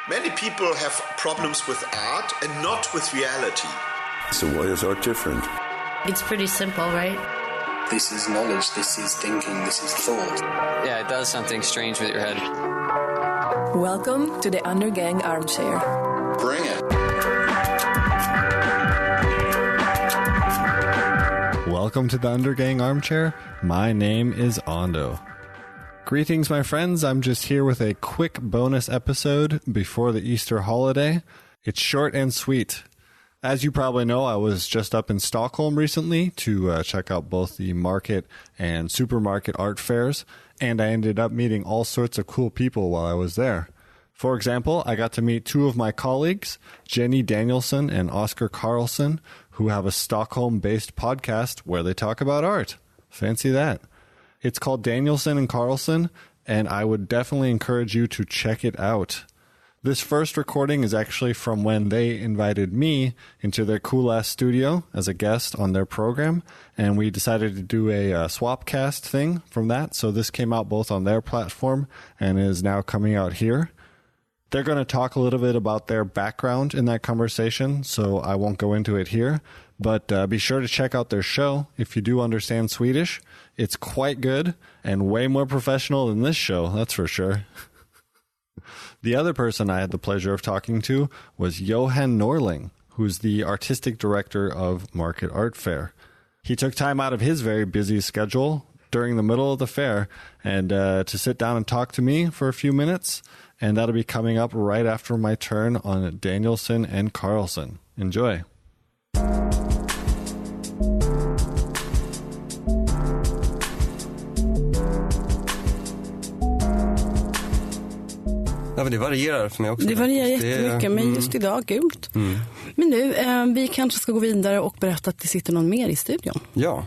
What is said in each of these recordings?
Many people have problems with art and not with reality. So why is art different? It's pretty simple, right? This is knowledge, this is thinking, this is thought. Yeah, it does something strange with your head. Welcome to the Undergang Armchair. Bring it. Welcome to the Undergang Armchair. My name is Ando. Greetings, my friends. I'm just here with a quick bonus episode before the Easter holiday. It's short and sweet. As you probably know, I was just up in Stockholm recently to check out both the market and supermarket art fairs, and I ended up meeting all sorts of cool people while I was there. For example, I got to meet two of my colleagues, Danielsson and Oscar Carlson, who have a Stockholm-based podcast where they talk about art. Fancy that. It's called Danielsson and Carlson, and I would definitely encourage you to check it out. This first recording is actually from when they invited me into their cool-ass studio as a guest on their program, and we decided to do a swapcast thing from that, so this came out both on their platform and is now coming out here. They're going to talk a little bit about their background in that conversation, so I won't go into it here. But be sure to check out their show if you do understand Swedish. It's quite good and way more professional than this show, that's for sure. The other person I had the pleasure of talking to was Johan Norling, who's the artistic director of Market Art Fair. He took time out of his very busy schedule during the middle of the fair and to sit down and talk to me for a few minutes. And that'll be coming up right after my turn on Danielsson and Carlson. Enjoy. Ja, men det varierar för mig också. Det varierar jättemycket, men just idag gult. Men nu, vi kanske ska gå vidare och berätta att det sitter någon mer i studion. Ja.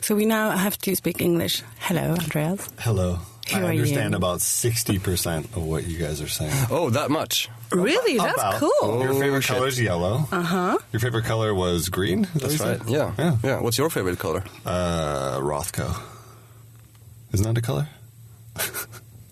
So we now have to speak English. Hello, Andreas. Hello. Who I understand you? about 60% of what you guys are saying. Oh, that much? Really? That's cool. Your favorite color is yellow. Uh-huh. Your favorite color was green? That's right. Yeah. What's your favorite color? Rothko. Isn't that a color?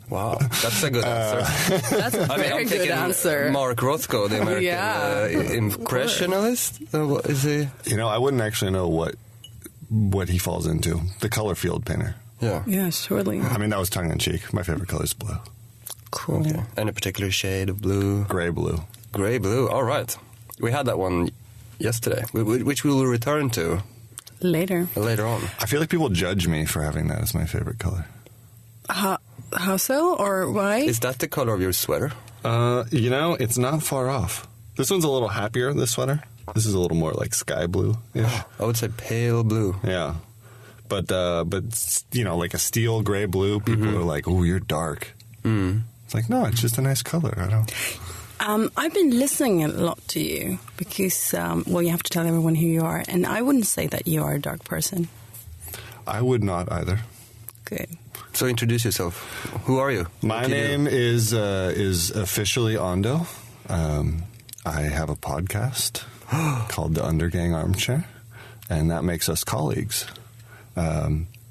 Wow, that's a good answer. That's a very good answer. Mark Rothko, the American impressionist. Is he? You know, I wouldn't actually know what he falls into. The color field painter. Yeah, surely. I mean, that was tongue-in-cheek. My favorite color is blue. Cool. Okay. Any particular shade of blue? Gray blue. Gray blue, all right. We had that one yesterday, which we will return to later on. I feel like people judge me for having that as my favorite color. How so, or why? Is that the color of your sweater? You know, it's not far off. This one's a little happier, this sweater. This is a little more like sky blue-ish. I would say pale blue. Yeah. But you know, like a steel gray blue, people are like, "Oh, you're dark." It's like, no, it's just a nice color. I don't. I've been listening a lot to you because, you have to tell everyone who you are, and I wouldn't say that you are a dark person. I would not either. Good. So introduce yourself. Who are you? My name is officially Ando. I have a podcast called The Undergang Armchair, and that makes us colleagues.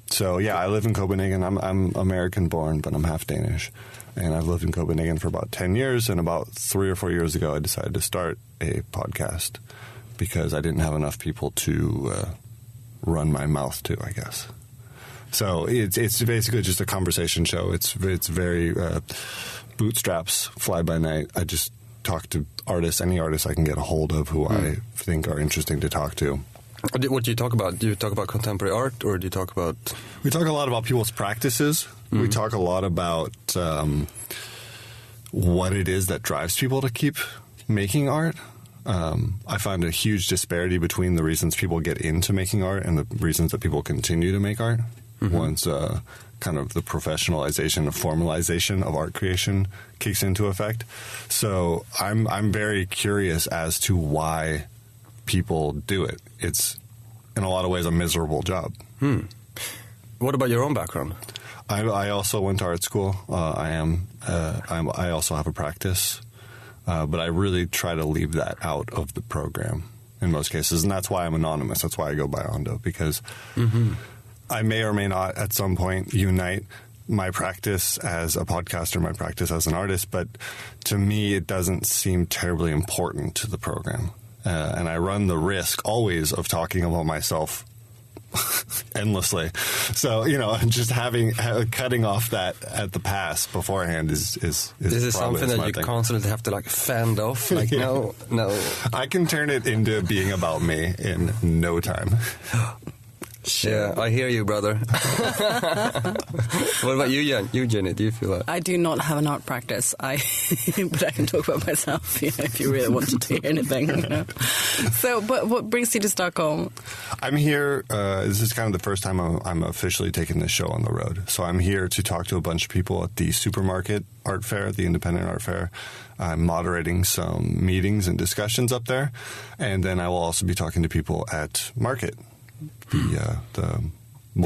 So yeah, I live in Copenhagen. I'm American born, but I'm half Danish. And I've lived in Copenhagen for about 10 years. And about 3 or 4 years ago, I decided to start a podcast because I didn't have enough people to run my mouth to, I guess. So it's basically just a conversation show. It's very bootstraps, fly by night. I just talk to artists, any artists I can get a hold of who I think are interesting to talk to. What do you talk about? Do you talk about contemporary art, or do you talk about... We talk a lot about people's practices. We talk a lot about what it is that drives people to keep making art. I find a huge disparity between the reasons people get into making art and the reasons that people continue to make art. Once kind of the professionalization, the formalization of art creation kicks into effect. So I'm very curious as to why people do it. It's in a lot of ways a miserable job. What about your own background? I also went to art school. I also have a practice, but I really try to leave that out of the program in most cases, and that's why I'm anonymous. That's why I go by Ando, because I may or may not at some point unite my practice as a podcaster, my practice as an artist, but to me, it doesn't seem terribly important to the program. And I run the risk always of talking about myself endlessly. So, just cutting off that at the pass beforehand is This is something that you constantly have to fend off. No. I can turn it into being about me in no time. Yeah, I hear you, brother. What about you, Jenny? Do you feel that? I do not have an art practice. But I can talk about myself, if you really wanted to hear anything. So, but what brings you to Stockholm? I'm here. This is kind of the first time I'm officially taking this show on the road. So I'm here to talk to a bunch of people at the supermarket art fair, the independent art fair. I'm moderating some meetings and discussions up there, and then I will also be talking to people at Market. The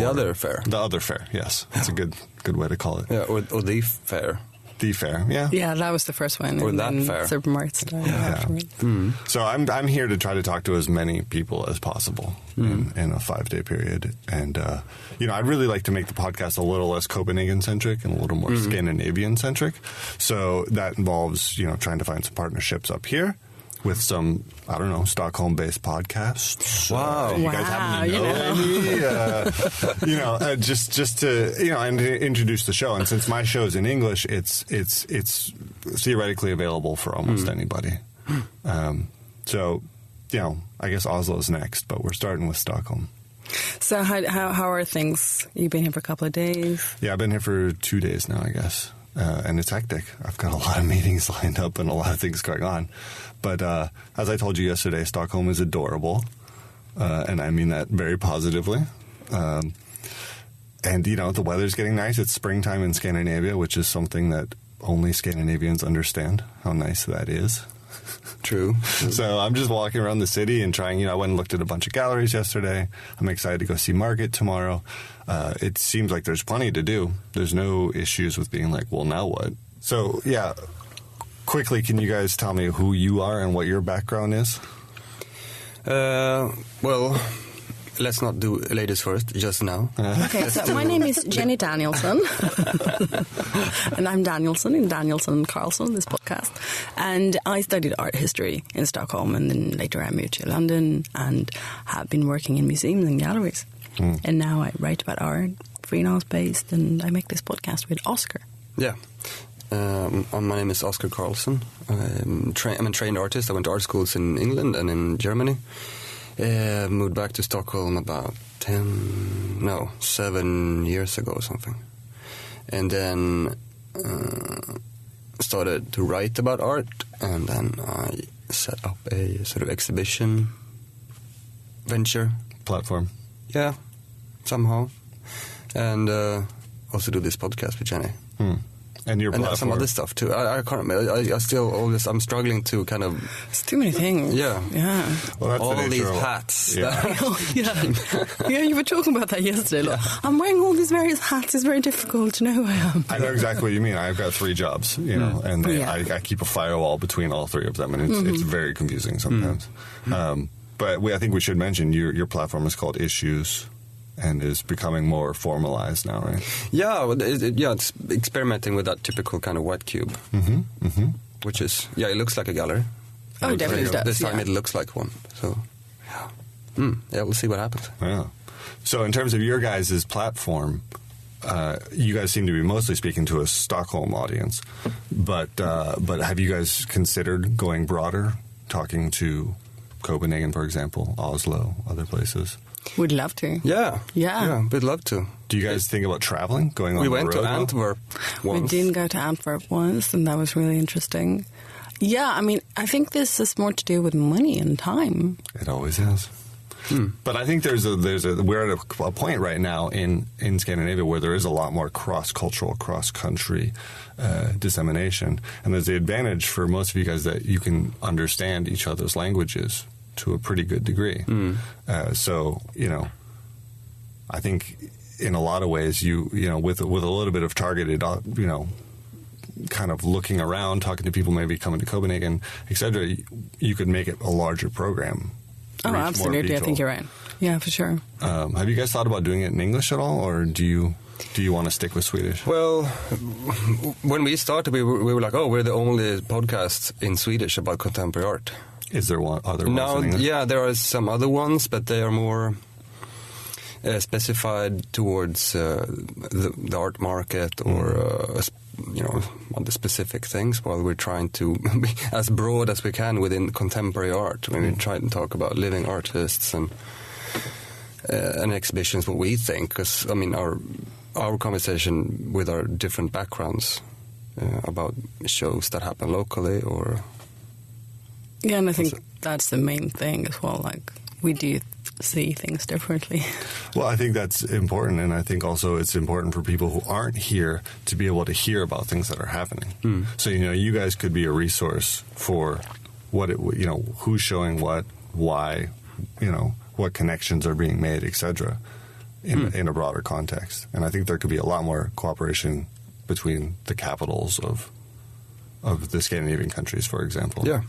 other fair. The other fair, yes. That's a good way to call it. Yeah, or the fair. The fair, yeah. Yeah, that was the first one. Or that fair. Supermarkets. Yeah. So I'm here to try to talk to as many people as possible in a 5-day period. And, I'd really like to make the podcast a little less Copenhagen-centric and a little more Scandinavian-centric. So that involves, trying to find some partnerships up here with some, I don't know, Stockholm-based podcasts. Wow. You guys happen to know any? Just to, and to introduce the show. And since my show is in English, it's theoretically available for almost anybody. So, I guess Oslo's next, but we're starting with Stockholm. So how are things? You've been here for a couple of days? Yeah, I've been here for 2 days now, I guess. And it's hectic. I've got a lot of meetings lined up and a lot of things going on. But as I told you yesterday, Stockholm is adorable. And I mean that very positively. And, the weather's getting nice. It's springtime in Scandinavia, which is something that only Scandinavians understand how nice that is. True. So I'm just walking around the city and trying, I went and looked at a bunch of galleries yesterday. I'm excited to go see Market tomorrow. It seems like there's plenty to do. There's no issues with being like, well, now what? So, yeah, quickly, can you guys tell me who you are and what your background is? Well, let's not do ladies first, just now. Okay, so my name is Jenny Danielsson. And I'm Danielsson in Danielsson and Carlson, this podcast. And I studied art history in Stockholm, and then later I moved to London and have been working in museums and galleries. And now I write about art, freelance-based, and I make this podcast with Oscar. Yeah. My name is Oscar Carlson. I'm a trained artist. I went to art schools in England and in Germany. Moved back to Stockholm about 7 years ago or something. And then started to write about art, and then I set up a sort of exhibition venture. Platform. Yeah, somehow. And also do this podcast with Jenny. And your platform. And some other stuff too. I can't remember. I still always, I'm struggling to kind of. It's too many things. Yeah. Well, that's all the these nature of, hats. Yeah, you were talking about that yesterday. Like, I'm wearing all these various hats. It's very difficult to know who I am. I know exactly what you mean. I've got 3 jobs, and I keep a firewall between all 3 of them, and it's very confusing sometimes. But I think we should mention your platform is called Issues. And is becoming more formalized now, right? Yeah, it's experimenting with that typical kind of white cube, which is it looks like a gallery. Oh, definitely does. This time it looks like one. So, we'll see what happens. Yeah. So, in terms of your guys' platform, you guys seem to be mostly speaking to a Stockholm audience, but have you guys considered going broader, talking to Copenhagen, for example, Oslo, other places? We'd love to. Yeah, we'd love to. Do you guys think about traveling, going on the road? We went to Antwerp once. We did go to Antwerp once, and that was really interesting. Yeah, I mean, I think this is more to do with money and time. It always is. But I think we're at a point right now in Scandinavia where there is a lot more cross-cultural, cross-country dissemination. And there's the advantage for most of you guys that you can understand each other's languages to a pretty good degree. So, I think in a lot of ways, with a little bit of targeted, kind of looking around, talking to people maybe coming to Copenhagen, etc., you could make it a larger program. Oh, absolutely. I think you're right. Yeah, for sure. Have you guys thought about doing it in English at all, or do you... do you want to stick with Swedish? Well, when we started, we were like, oh, we're the only podcast in Swedish about contemporary art. Is there other ones in English? Yeah, there are some other ones, but they are more specified towards the art market or other specific things, while we're trying to be as broad as we can within contemporary art. When we try to talk about living artists and exhibitions, what we think, because I mean our conversation with our different backgrounds about shows that happen locally, or and I think that's the main thing as well. Like, we do see things differently. Well, I think that's important, and I think also it's important for people who aren't here to be able to hear about things that are happening. So, you guys could be a resource for who's showing what, why, what connections are being made, etc., in a broader context. And I think there could be a lot more cooperation between the capitals of the Scandinavian countries, for example. Yeah.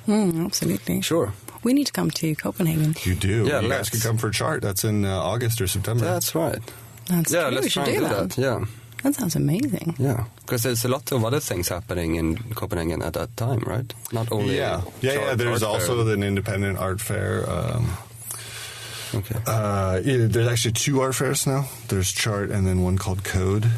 Absolutely. Sure. We need to come to Copenhagen. You do. Yeah, you guys could come for Chart. That's in August or September. That's right. That's true. Let's try and do that. Yeah. That sounds amazing. Yeah, because there's a lot of other things happening in Copenhagen at that time, right? Not only There's also an independent art fair. Okay. There's actually 2 art fairs now. There's Chart and then one called Code.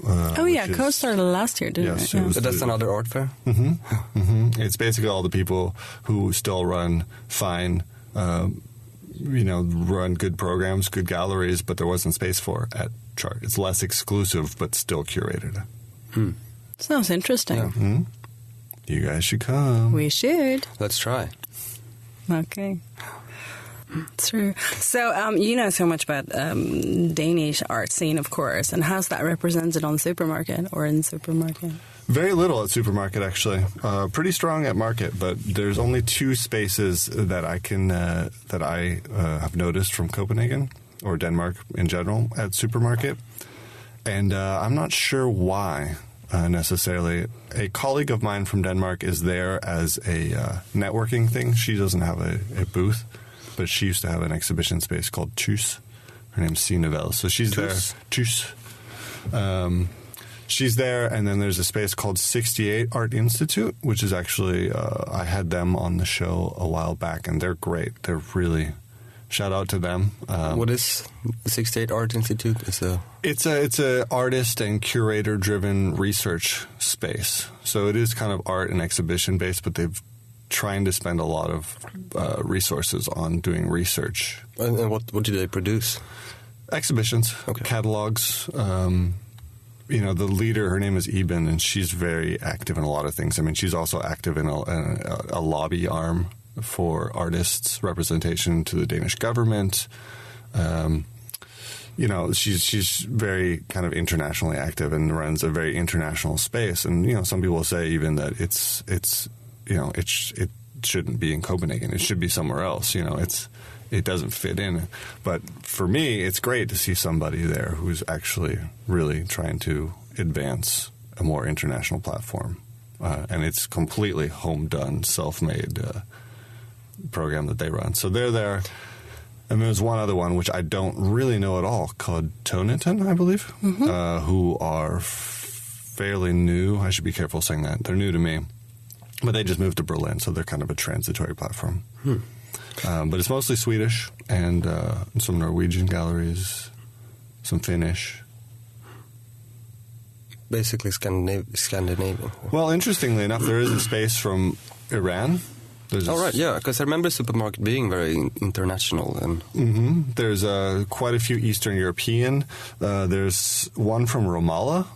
Code started last year, didn't it? But that's another art fair? Mm-hmm. Mm-hmm. It's basically all the people who still run fine, run good programs, good galleries, but there wasn't space for at Chart. It's less exclusive, but still curated. Sounds interesting. Yeah. Mm-hmm. You guys should come. We should. Let's try. Okay. True. So you know so much about Danish art scene, of course, and how's that represented on Supermarket or in Supermarket? Very little at Supermarket, actually. Pretty strong at Market, but there's only 2 spaces that I have noticed from Copenhagen or Denmark in general at Supermarket, and I'm not sure why necessarily. A colleague of mine from Denmark is there as a networking thing. She doesn't have a booth, but she used to have an exhibition space called Tys. Her name's Sinevel. So she's there. Tys. She's there, and then there's a space called 68 Art Institute, which is actually, I had them on the show a while back, and they're great. They're really, shout out to them. What is 68 Art Institute? It's a artist and curator-driven research space. So it is kind of art and exhibition-based, but they've trying to spend a lot of resources on doing research. And what do they produce? Exhibitions, catalogs. The leader, her name is Eben, and she's very active in a lot of things. I mean, she's also active in a lobby arm for artists' representation to the Danish government. She's very kind of internationally active and runs a very international space. And, some people say even that it shouldn't be in Copenhagen. It should be somewhere else. It doesn't fit in. But for me, it's great to see somebody there who's actually really trying to advance a more international platform. And it's completely home-done, self-made program that they run. So they're there. And there's one other one, which I don't really know at all, called Toniton, I believe, who are fairly new. I should be careful saying that. They're new to me. But they just moved to Berlin, so they're kind of a transitory platform. But it's mostly Swedish and some Norwegian galleries, some Finnish. Basically Scandinavian. Well, interestingly enough, there is a space from Iran. Right, yeah, because I remember Supermarket being very international. And There's quite a few Eastern European. There's one from Ramallah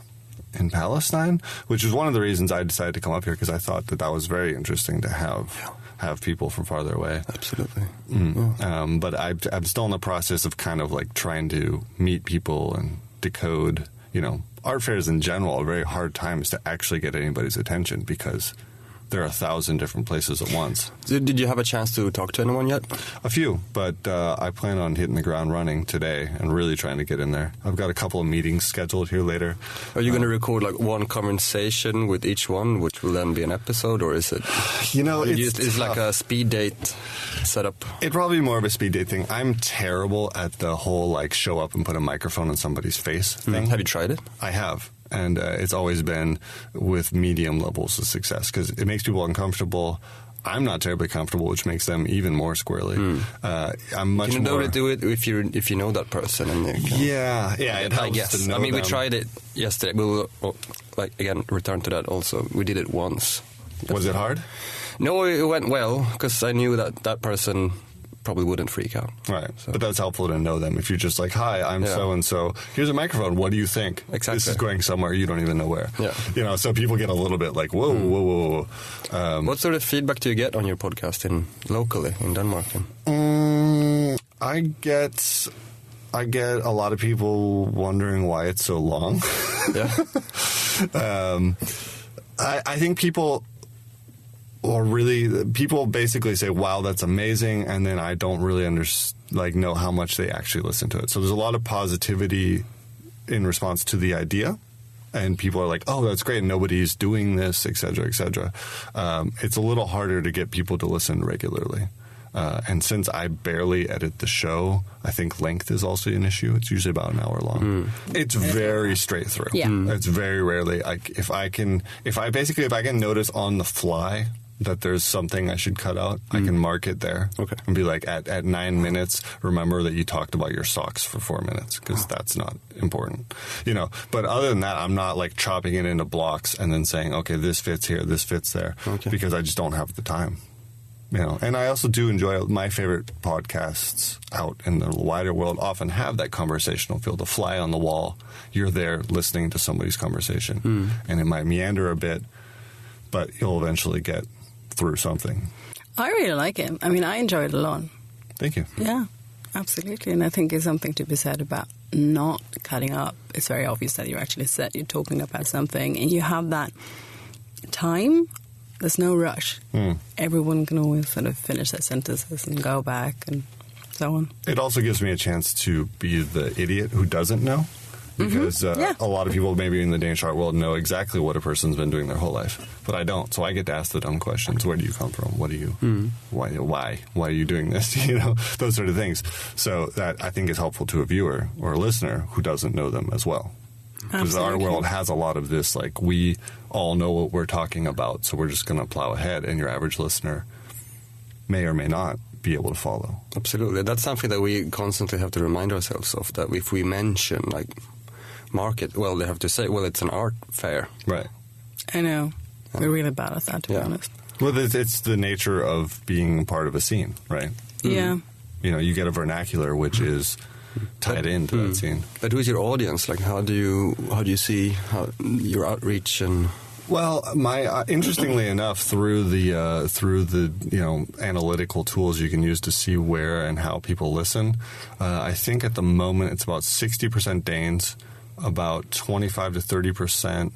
in Palestine, which is one of the reasons I decided to come up here, because I thought that was very interesting to have people from farther away. Absolutely. But I'm still in the process of kind of like trying to meet people and decode. Art fairs in general are very hard times to actually get anybody's attention, because there are 1,000 different places at once. Did you have a chance to talk to anyone yet? A few, but I plan on hitting the ground running today and really trying to get in there. I've got a couple of meetings scheduled here later. Are you going to record like one conversation with each one, which will then be an episode, or is it? It's like a speed date setup. It'd probably be more of a speed date thing. I'm terrible at the whole like show up and put a microphone in somebody's face thing. Have you tried it? I have. And it's always been with medium levels of success because it makes people uncomfortable. I'm not terribly comfortable, which makes them even more squirrely. I'm much more... Can you do it if you know that person? And you can... Yeah, it helps I guess. to know we them. tried it yesterday. We'll again return to that. Also, we did it once. Was it hard? No, it went well because I knew that person probably wouldn't freak out. Right. So. But that's helpful to know them. If you're just like, hi, I'm so-and-so. Here's a microphone. What do you think? Exactly. This is going somewhere you don't even know where. Yeah. So people get a little bit like, whoa. What sort of feedback do you get on your podcast locally in Denmark? I get a lot of people wondering why it's so long. Yeah. I think people basically say, wow, that's amazing, and then I don't really know how much they actually listen to it. So there's a lot of positivity in response to the idea, and people are like, oh, that's great, nobody's doing this, et cetera, et cetera. It's a little harder to get people to listen regularly. And since I barely edit the show, I think length is also an issue. It's usually about an hour long. It's very straight through. Yeah. It's very rarely. If I can notice on the fly that there's something I should cut out, I can mark it there. Okay. And be like, at 9 minutes, remember that you talked about your socks for 4 minutes, because that's not important. But other than that, I'm not like chopping it into blocks and then saying, okay, this fits here, this fits there, because I just don't have the time. And I also do enjoy my favorite podcasts out in the wider world often have that conversational feel, the fly on the wall. You're there listening to somebody's conversation, and it might meander a bit, but you'll eventually get through something. I really like it. I mean, I enjoy it a lot. Thank you. Yeah, absolutely. And I think there's something to be said about not cutting up. It's very obvious that you're talking about something and you have that time. There's no rush. Everyone can always sort of finish their sentences and go back and so on. It also gives me a chance to be the idiot who doesn't know. Because a lot of people maybe in the Danish art world know exactly what a person's been doing their whole life. But I don't. So I get to ask the dumb questions. Where do you come from? What do you... Why are you doing this? Those sort of things. So that I think is helpful to a viewer or a listener who doesn't know them as well. Because the art world has a lot of this, like, we all know what we're talking about, so we're just going to plow ahead, and your average listener may or may not be able to follow. Absolutely. That's something that we constantly have to remind ourselves of, that if we mention, like, market, well, they have to say, well, it's an art fair. Right. I know. We're really bad at that, to be honest. Well, it's the nature of being part of a scene, right? Yeah. You get a vernacular, which is... tied into that scene. But who's your audience? Like, how do you see your outreach and? Well, interestingly enough, through the analytical tools you can use to see where and how people listen, I think at the moment it's about 60% Danes, about 25 to 30%.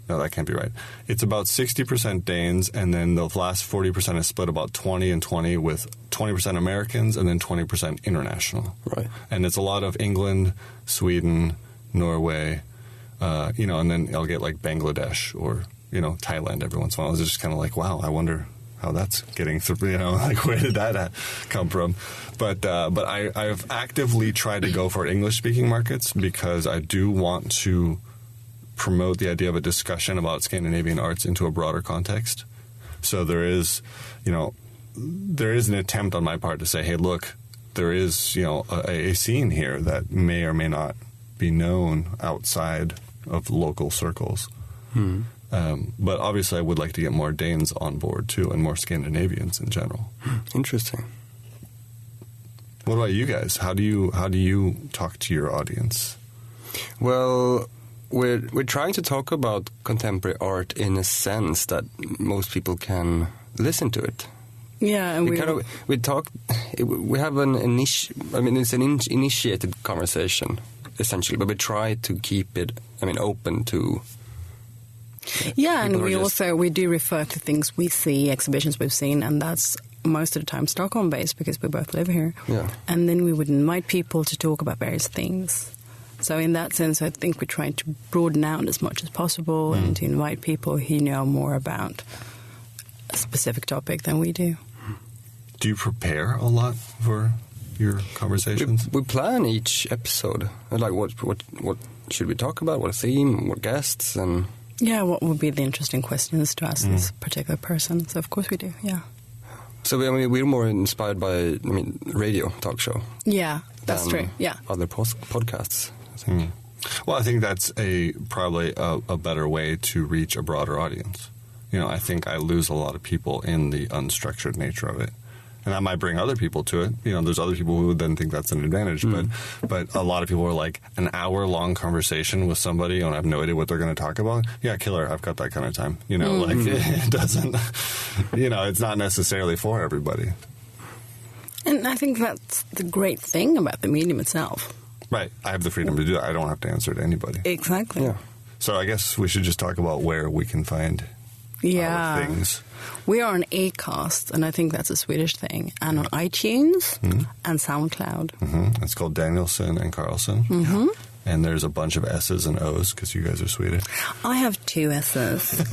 No, that can't be right. It's about 60% Danes, and then the last 40% is split about 20 and 20, with 20% Americans and then 20% international. Right. And it's a lot of England, Sweden, Norway, and then I'll get like Bangladesh or, Thailand every once in a while. It's just kind of like, wow, I wonder how that's getting through, like where did that come from? But I've actively tried to go for English-speaking markets because I do want to promote the idea of a discussion about Scandinavian arts into a broader context. So there is an attempt on my part to say, hey, look, there is, a scene here that may or may not be known outside of local circles. But obviously I would like to get more Danes on board too, and more Scandinavians in general. Interesting. What about you guys? How do you talk to your audience? Well, we're trying to talk about contemporary art in a sense that most people can listen to it. Yeah, and we have an it's an initiated conversation essentially, but we try to keep it, open to Yeah, and People we are just- we do refer to things we see, exhibitions we've seen, and that's most of the time Stockholm-based because we both live here. Yeah. And then we would invite people to talk about various things. So in that sense, I think we're trying to broaden out as much as possible and to invite people who know more about a specific topic than we do. Do you prepare a lot for your conversations? We plan each episode. Like what should we talk about? What theme? What guests? And Yeah, what would be the interesting questions to ask this particular person? So of course we do, yeah. so we're more inspired by radio talk show. Yeah, that's than true, yeah. Other podcasts. I think. Well, I think that's probably a better way to reach a broader audience. I think I lose a lot of people in the unstructured nature of it. And I might bring other people to it. There's other people who would then think that's an advantage. But a lot of people are like, an hour-long conversation with somebody and I have no idea what they're going to talk about. Yeah, killer, I've got that kind of time. Like it doesn't, it's not necessarily for everybody. And I think that's the great thing about the medium itself. Right. I have the freedom to do that. I don't have to answer to anybody. Exactly. Yeah. So I guess we should just talk about where we can find our things. We are on Acast, and I think that's a Swedish thing, and on iTunes and SoundCloud. Mm-hmm. It's called Danielsson and Carlson. Mm-hmm. And there's a bunch of S's and O's because you guys are Swedish. I have 2 S's.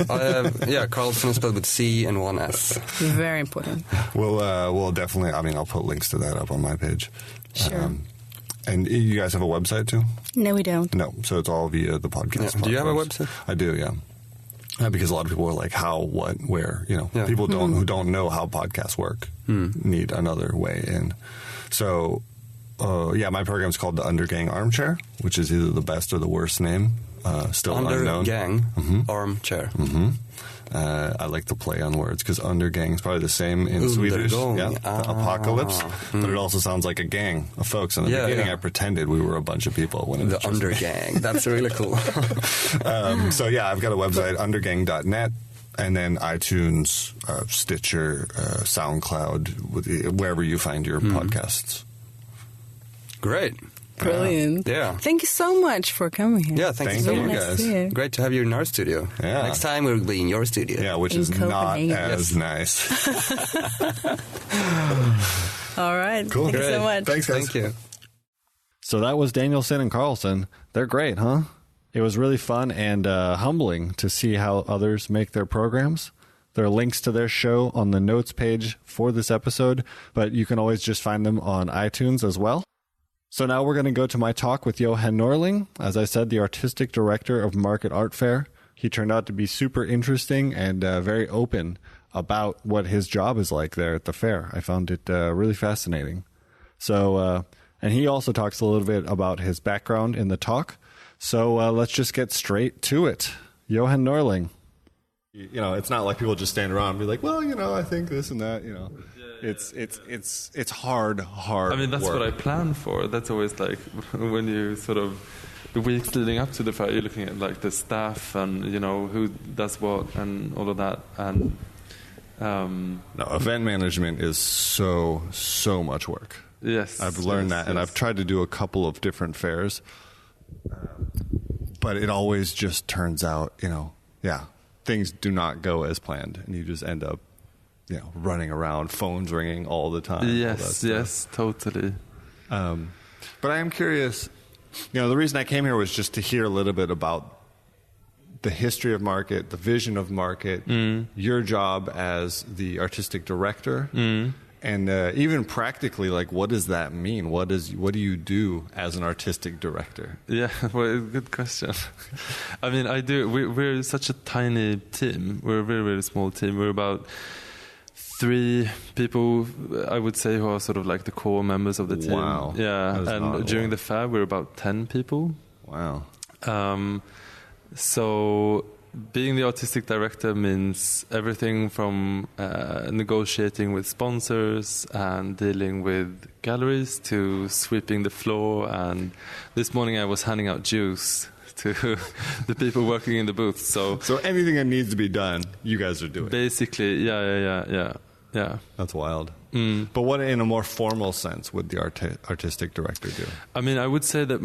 Carlson is spelled with C and 1 S. Very important. We'll definitely, I'll put links to that up on my page. Sure. And you guys have a website too? No, we don't. No, so it's all via the podcast. Yeah. Do you have a website? I do, yeah. Because a lot of people are like, how, what, where, people who don't know how podcasts work need another way in. So, my program's called the Undergang Armchair, which is either the best or the worst name, still unknown. Undergang Armchair. Mm-hmm. I like to play on words because undergang is probably the same in Swedish. Yeah, apocalypse. But it also sounds like a gang of folks. In the beginning, I pretended we were a bunch of people. When the undergang. That's really cool. I've got a website, undergang.net, and then iTunes, Stitcher, SoundCloud, wherever you find your podcasts. Great. Brilliant. Yeah. Thank you so much for coming here. Yeah, thank you so much, guys. Great to have you in our studio. Yeah. Next time we'll be in your studio. Yeah, which in is Copenhagen. not as nice. All right. Cool. Thank you so much. Thanks, guys. Thank you. So that was Danielsson and Carlson. They're great, huh? It was really fun and humbling to see how others make their programs. There are links to their show on the notes page for this episode, but you can always just find them on iTunes as well. So now we're going to go to my talk with Johan Norling, as I said, the artistic director of Market Art Fair. He turned out to be super interesting and very open about what his job is like there at the fair. I found it really fascinating. So, and he also talks a little bit about his background in the talk. So let's just get straight to it. Johan Norling. It's not like people just stand around and be like, well, I think this and that, It's hard I mean, that's work. what I plan for. That's always like when you sort of the weeks leading up to the fair, you're looking at like the staff and who does what and all of that. And no, event management is so much work. Yes, I've learned that, and I've tried to do a couple of different fairs, but it always just turns out, things do not go as planned, and you just end up running around, phones ringing all the time. Yes, totally. But I am curious, the reason I came here was just to hear a little bit about the history of Market, the vision of Market, your job as the artistic director, and even practically, like, what does that mean? What do you do as an artistic director? Yeah, well, good question. I mean, we're such a tiny team. We're a very, very small team. We're about 3 people, I would say, who are sort of like the core members of the team. Wow. Yeah, and during the fair, we're about 10 people. Wow. So being the artistic director means everything from negotiating with sponsors and dealing with galleries to sweeping the floor. And this morning I was handing out juice to the people working in the booth. So anything that needs to be done, you guys are doing. Basically, yeah. Yeah. That's wild. But what, in a more formal sense, would the artistic director do? I mean, I would say that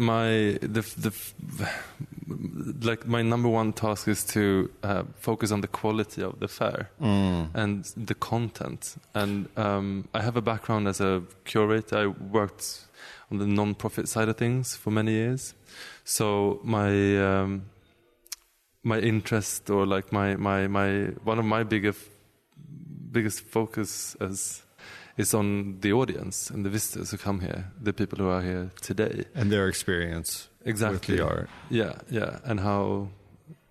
my number one task is to focus on the quality of the fair and the content. And I have a background as a curator. I worked on the non-profit side of things for many years. So my interest, or like my one of my biggest focus is on the audience and the visitors who come here, the people who are here today, and their experience with the art. Yeah, and how,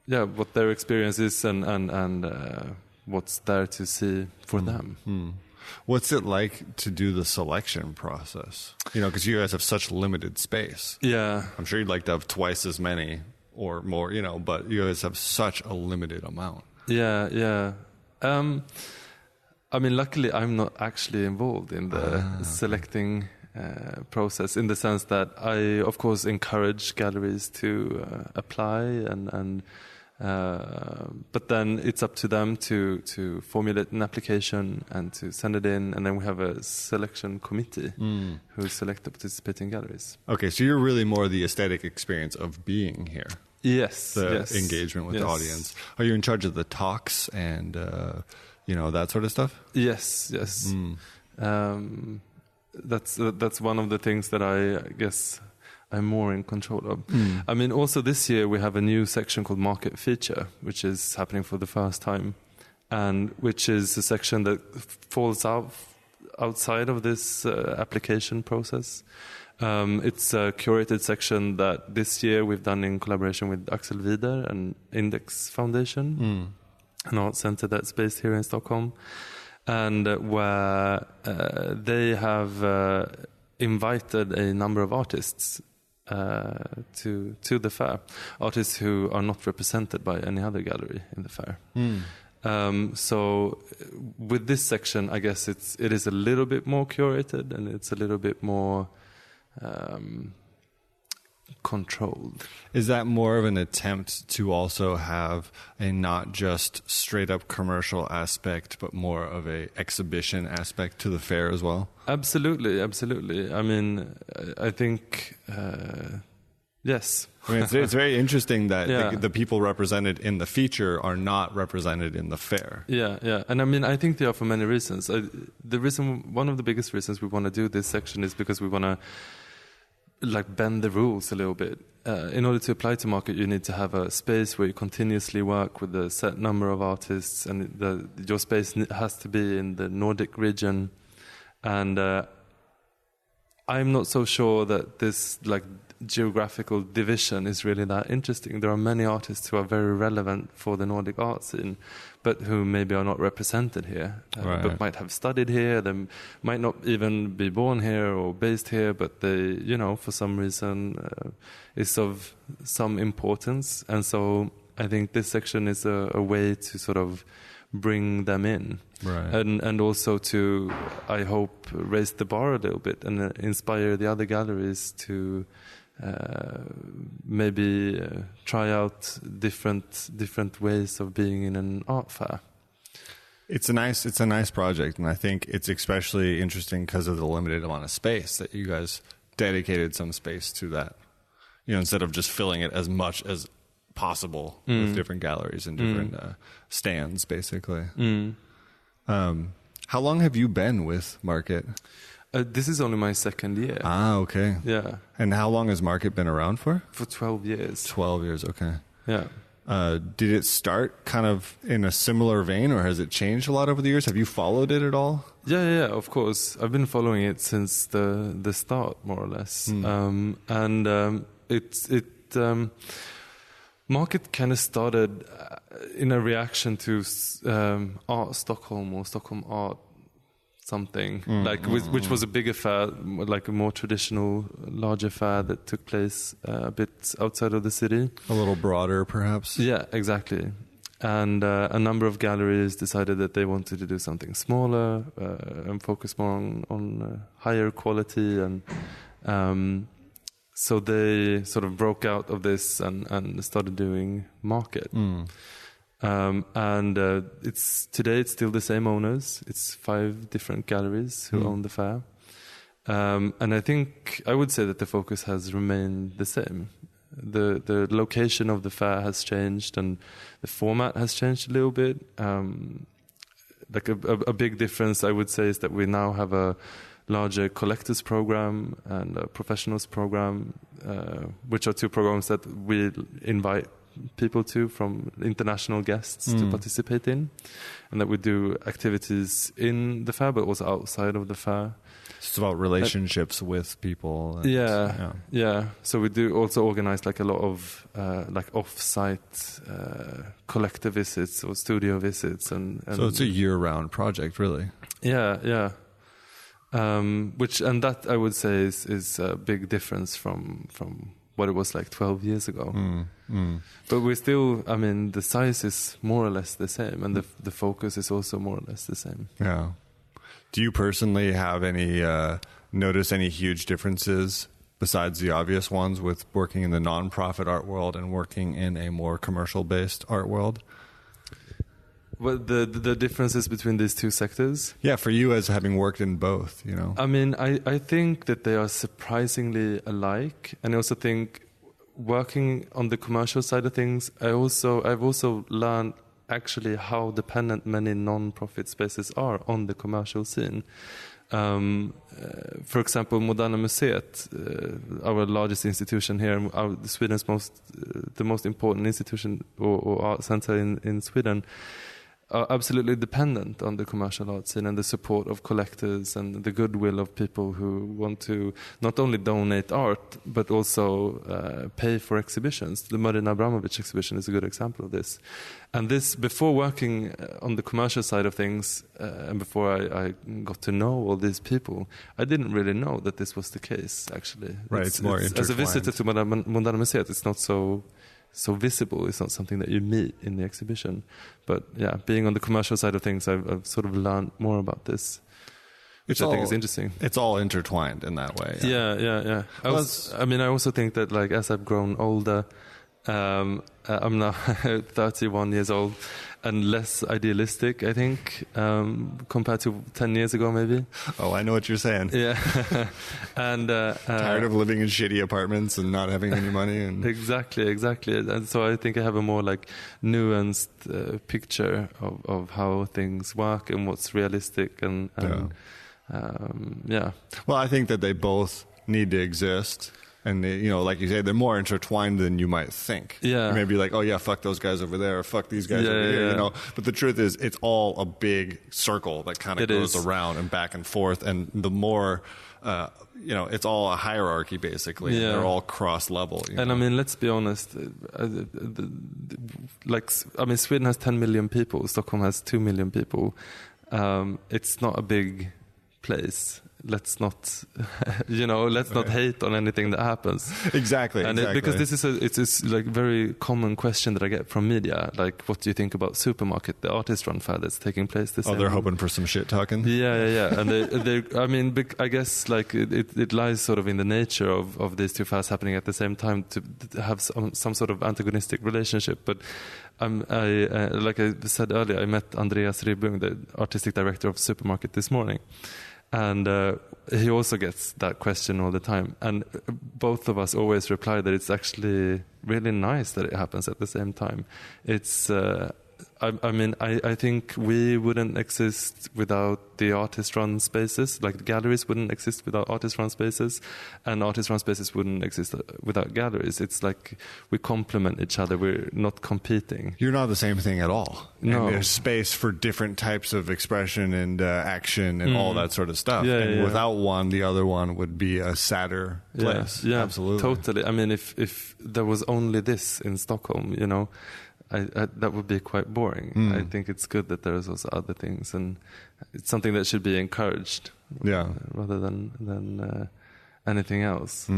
what their experience is, and what's there to see for them. What's it like to do the selection process? Because you guys have such limited space. Yeah, I'm sure you'd like to have twice as many or more, but you guys have such a limited amount. Yeah. I mean, luckily, I'm not actually involved in the selecting process, in the sense that I, of course, encourage galleries to apply, and but then it's up to them to formulate an application and to send it in, and then we have a selection committee who select the participating galleries. Okay, so you're really more the aesthetic experience of being here. Yes. The engagement with the audience. Are you in charge of the talks and that sort of stuff? Yes. That's one of the things that I guess I'm more in control of. I mean, also this year we have a new section called Market Feature, which is happening for the first time, and which is a section that falls outside of this application process. It's a curated section that this year we've done in collaboration with Axel Wider and Index Foundation, an art center that's based here in Stockholm, and where they have invited a number of artists to the fair, artists who are not represented by any other gallery in the fair. So with this section, I guess it is a little bit more curated, and it's a little bit more controlled. Is that more of an attempt to also have a not just straight up commercial aspect, but more of a exhibition aspect to the fair as well? Absolutely. I mean, I think yes. I mean, it's very interesting that the people represented in the feature are not represented in the fair. Yeah. And I mean, I think they are for many reasons. One of the biggest reasons we want to do this section is because we want to bend the rules a little bit. In order to apply to market, you need to have a space where you continuously work with a set number of artists, and your space has to be in the Nordic region. And I'm not so sure that this geographical division is really that interesting. There are many artists who are very relevant for the Nordic art scene, but who maybe are not represented here, but might have studied here. They might not even be born here or based here, but they, for some reason, is of some importance. And so I think this section is a way to sort of bring them in, and also to, I hope, raise the bar a little bit and inspire the other galleries to maybe try out different ways of being in an art fair. It's a nice project, and I think it's especially interesting because of the limited amount of space that you guys dedicated some space to that. Instead of just filling it as much as possible with different galleries and different stands, basically. How long have you been with Market? This is only my second year. Ah, okay. Yeah. And how long has Market been around for? For 12 years. 12 years, okay. Yeah. Did it start kind of in a similar vein, or has it changed a lot over the years? Have you followed it at all? Yeah, of course. I've been following it since the start, more or less. Market kind of started in a reaction to Art Stockholm or Stockholm Art something, which was a bigger fair, like a more traditional, larger fair that took place a bit outside of the city. A little broader, perhaps? Yeah, exactly. And a number of galleries decided that they wanted to do something smaller and focus more on higher quality, and so they sort of broke out of this and started doing Market. And today it's still the same owners. It's 5 different galleries who own the fair. And I would say that the focus has remained the same. The location of the fair has changed, and the format has changed a little bit. Like a big difference, I would say, is that we now have a larger collectors program and a professionals program, which are 2 programs that we invite people from international guests to participate in, and that we do activities in the fair but also outside of the fair. It's about relationships with people. Yeah. So we do also organize like a lot of like off-site collector visits or studio visits, and so it's a year-round project, really. Yeah. That I would say is a big difference from what it was like 12 years ago. But we still, the size is more or less the same, and the focus is also more or less the same. Yeah. Do you personally have notice any huge differences besides the obvious ones with working in the non-profit art world and working in a more commercial-based art world? Well, the differences between these 2 sectors? Yeah, for you as having worked in both, you know. I think that they are surprisingly alike, and I also think working on the commercial side of things, I've also learned actually how dependent many non-profit spaces are on the commercial scene. For example, Moderna Museet, our largest institution here, Sweden's the most important institution or art center in Sweden, are absolutely dependent on the commercial art scene and the support of collectors and the goodwill of people who want to not only donate art but also pay for exhibitions. The Marina Abramovic exhibition is a good example of this. And this, before working on the commercial side of things and before I got to know all these people, I didn't really know that this was the case, actually. Right, it's more intertwined. As a visitor to Moderna Museet, it's not so visible. It's not something that you meet in the exhibition. But yeah, being on the commercial side of things, I've sort of learned more about this, which I think is interesting. It's all intertwined in that way. Yeah. I also think that, like, as I've grown older, I'm now 31 years old and less idealistic, I think, compared to 10 years ago, maybe. Oh, I know what you're saying. Yeah. And tired of living in shitty apartments and not having any money. And Exactly. And so I think I have a more like nuanced picture of how things work and what's realistic. And Well, I think that they both need to exist. And, like you say, they're more intertwined than you might think. Yeah. You may be like, oh, yeah, fuck those guys over there, or fuck these guys over here, But the truth is, it's all a big circle that kind of goes around and back and forth. And the more, it's all a hierarchy, basically. Yeah. And they're all cross-level. And, let's be honest. Sweden has 10 million people. Stockholm has 2 million people. It's not a big place. Let's not, not hate on anything that happens. Exactly. Because this is it's like very common question that I get from media. Like, what do you think about Supermarket, the artist run fair that's taking place this? They're hoping for some shit talking. Yeah. And I guess like it lies sort of in the nature of these 2 fairs happening at the same time to have some sort of antagonistic relationship. But like I said earlier, I met Andreas Ribbung, the artistic director of Supermarket, this morning. And he also gets that question all the time. And both of us always reply that it's actually really nice that it happens at the same time. It's I think we wouldn't exist without the artist-run spaces. Like, the galleries wouldn't exist without artist-run spaces, and artist-run spaces wouldn't exist without galleries. It's like we complement each other. We're not competing. You're not the same thing at all. No. And there's space for different types of expression and action and all that sort of stuff. Yeah, without one, the other one would be a sadder place. Yeah, absolutely. Totally. If there was only this in Stockholm, that would be quite boring. I think it's good that there's also other things, and it's something that should be encouraged, rather than anything else.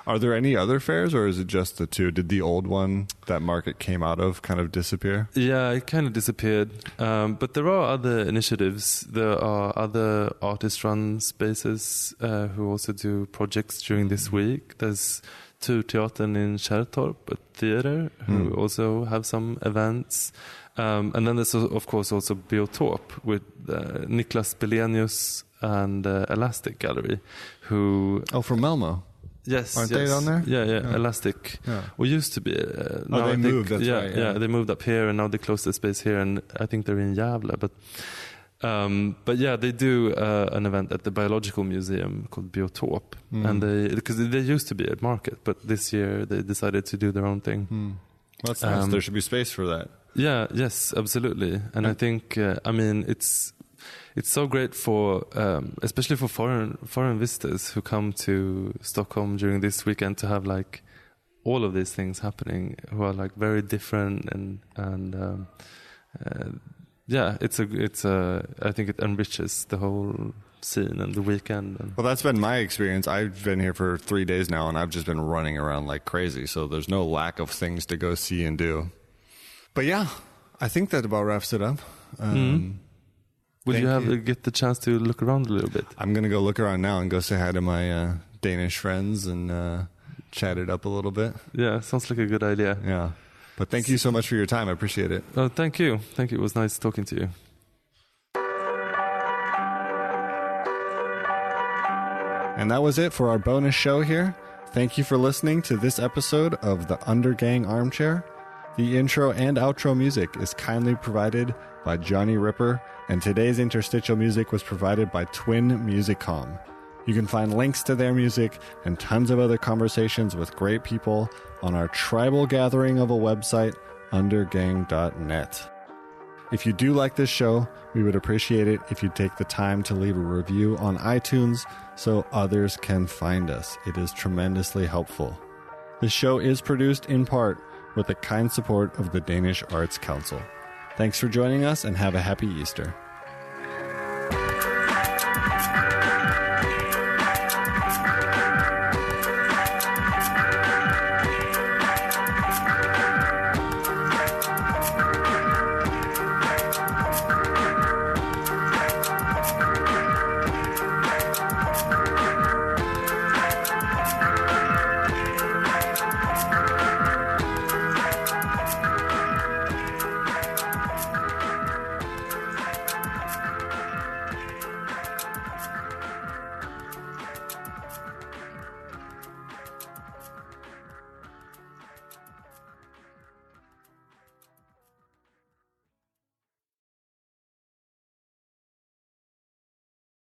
Are there any other fairs, or is it just the 2? Did the old one that Market came out of kind of disappear? Yeah, it kind of disappeared. But there are other initiatives. There are other artist-run spaces who also do projects during this week. There's Turteatern in Kärrtorp, a theater, who also have some events. And then there's, of course, also Biotop with Niklas Belenius and Elastic Gallery, who... Oh, from Malmo? Yes. Aren't they on there? Yeah. Elastic. Yeah. Well, used to be. Now they moved, that's right. Yeah, they moved up here, and now they closed their space here, and I think they're in Gävle. But yeah, they do an event at the Biological Museum called Biotop, and because they used to be at Market, but this year they decided to do their own thing. Well, that's nice. There should be space for that. Yeah, yes, absolutely. And I think, it's so great for, especially for foreign visitors who come to Stockholm during this weekend to have like all of these things happening, who are like very different and yeah, I think it enriches the whole scene and the weekend. Well, that's been my experience. I've been here for 3 days now, and I've just been running around like crazy. So there's no lack of things to go see and do. But yeah, I think that about wraps it up. Would you get the chance to look around a little bit? I'm going to go look around now and go say hi to my Danish friends and chat it up a little bit. Yeah, sounds like a good idea. Yeah. But thank you so much for your time. I appreciate it. Oh, thank you. Thank you. It was nice talking to you. And that was it for our bonus show here. Thank you for listening to this episode of the Undergang Armchair. The intro and outro music is kindly provided by Johnny Ripper, and today's interstitial music was provided by Twin Musicom. You can find links to their music and tons of other conversations with great people on our tribal gathering of a website, undergang.net. If you do like this show, we would appreciate it if you'd take the time to leave a review on iTunes so others can find us. It is tremendously helpful. The show is produced in part with the kind support of the Danish Arts Council. Thanks for joining us and have a happy Easter.